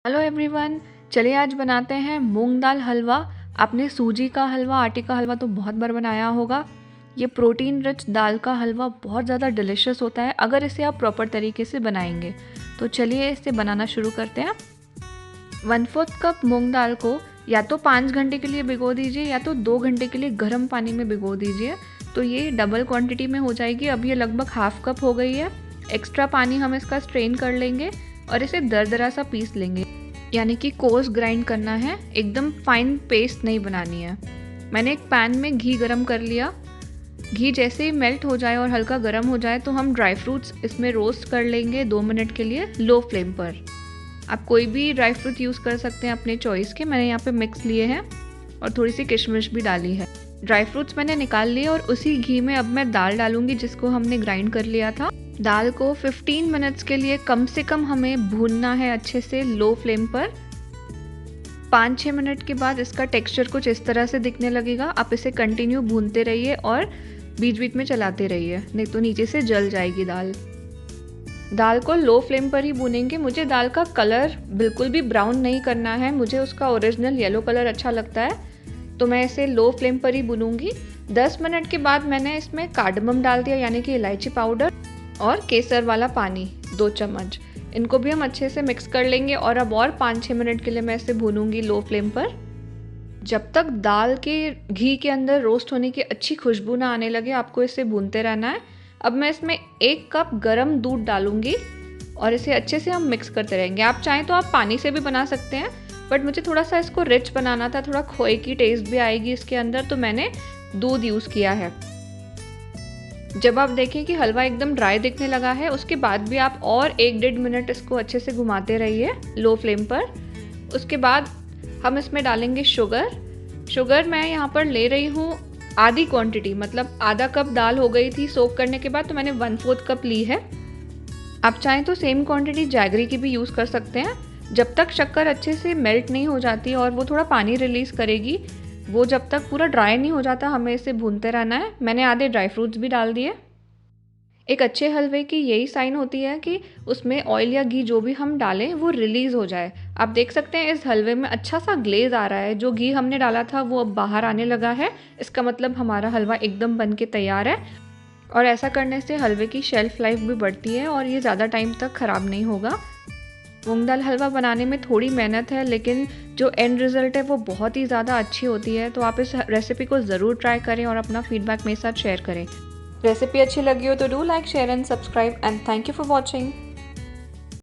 Hello everyone, चलिए आज बनाते हैं मूंग दाल हलवा। आपने सूजी का हलवा, आटे का हलवा तो बहुत बार बनाया होगा। ये प्रोटीन रिच दाल का हलवा बहुत ज़्यादा डिलिशियस होता है अगर इसे आप प्रॉपर तरीके से बनाएंगे। तो चलिए इसे बनाना शुरू करते हैं। 1/4 कप मूंग दाल को या तो 5 घंटे के लिए भिगो दीजिए या तो 2 घंटे के लिए गर्म पानी में भिगो दीजिए, तो ये डबल क्वांटिटी में हो जाएगी। अब ये लगभग हाफ कप हो गई है। एक्स्ट्रा पानी हम इसका स्ट्रेन कर लेंगे और इसे दरदरा सा पीस लेंगे, यानी कि कोर्स ग्राइंड करना है, एकदम फाइन पेस्ट नहीं बनानी है। मैंने एक पैन में घी गरम कर लिया। घी जैसे ही मेल्ट हो जाए और हल्का गरम हो जाए तो हम ड्राई फ्रूट्स इसमें रोस्ट कर लेंगे 2 मिनट के लिए लो फ्लेम पर। आप कोई भी ड्राई फ्रूट यूज़ कर सकते हैं अपने चॉइस के। मैंने यहाँ पे मिक्स लिए हैं और थोड़ी सी किशमिश भी डाली है। ड्राई फ्रूट्स मैंने निकाल लिए और उसी घी में अब मैं दाल डालूंगी जिसको हमने ग्राइंड कर लिया था। दाल को 15 मिनट्स के लिए कम से कम हमें भूनना है अच्छे से लो फ्लेम पर। 5-6 मिनट के बाद इसका टेक्सचर कुछ इस तरह से दिखने लगेगा। आप इसे कंटिन्यू भूनते रहिए और बीच बीच में चलाते रहिए, नहीं तो नीचे से जल जाएगी दाल। दाल को लो फ्लेम पर ही भूनेंगे। मुझे दाल का कलर बिल्कुल भी ब्राउन नहीं करना है, मुझे उसका ओरिजिनल येलो कलर अच्छा लगता है, तो मैं इसे लो फ्लेम पर ही भूनूंगी। 10 मिनट के बाद मैंने इसमें कार्डमम डाल दिया, यानी कि इलायची पाउडर, और केसर वाला पानी 2 चम्मच। इनको भी हम अच्छे से मिक्स कर लेंगे और अब और 5-6 मिनट के लिए मैं इसे भूनूंगी लो फ्लेम पर, जब तक दाल के घी के अंदर रोस्ट होने की अच्छी खुशबू ना आने लगे। आपको इसे भूनते रहना है। अब मैं इसमें 1 कप गरम दूध डालूंगी और इसे अच्छे से हम मिक्स करते रहेंगे। आप चाहें तो आप पानी से भी बना सकते हैं, बट मुझे थोड़ा सा इसको रिच बनाना था, थोड़ा खोए की टेस्ट भी आएगी इसके अंदर, तो मैंने दूध यूज़ किया है। जब आप देखें कि हलवा एकदम ड्राई दिखने लगा है, उसके बाद भी आप और 1-1.5 मिनट इसको अच्छे से घुमाते रहिए लो फ्लेम पर। उसके बाद हम इसमें डालेंगे शुगर मैं यहाँ पर ले रही हूँ आधी क्वांटिटी, मतलब आधा कप दाल हो गई थी सोक करने के बाद, तो मैंने 1/4 कप ली है। आप चाहें तो सेम क्वांटिटी जैगरी की भी यूज़ कर सकते हैं। जब तक शक्कर अच्छे से मेल्ट नहीं हो जाती और वो थोड़ा पानी रिलीज़ करेगी, वो जब तक पूरा ड्राई नहीं हो जाता, हमें इसे भूनते रहना है। मैंने आधे ड्राई फ्रूट्स भी डाल दिए। एक अच्छे हलवे की यही साइन होती है कि उसमें ऑयल या घी जो भी हम डालें वो रिलीज़ हो जाए। आप देख सकते हैं इस हलवे में अच्छा सा ग्लेज आ रहा है। जो घी हमने डाला था वो अब बाहर आने लगा है। इसका मतलब हमारा हलवा एकदम बन के तैयार है। और ऐसा करने से हलवे की शेल्फ़ लाइफ भी बढ़ती है और ये ज़्यादा टाइम तक ख़राब नहीं होगा। मूंग दाल हलवा बनाने में थोड़ी मेहनत है, लेकिन जो एंड रिज़ल्ट है वो बहुत ही ज़्यादा अच्छी होती है। तो आप इस रेसिपी को ज़रूर ट्राई करें और अपना फीडबैक मेरे साथ शेयर करें। रेसिपी अच्छी लगी हो तो do like, share and subscribe, and thank you for watching.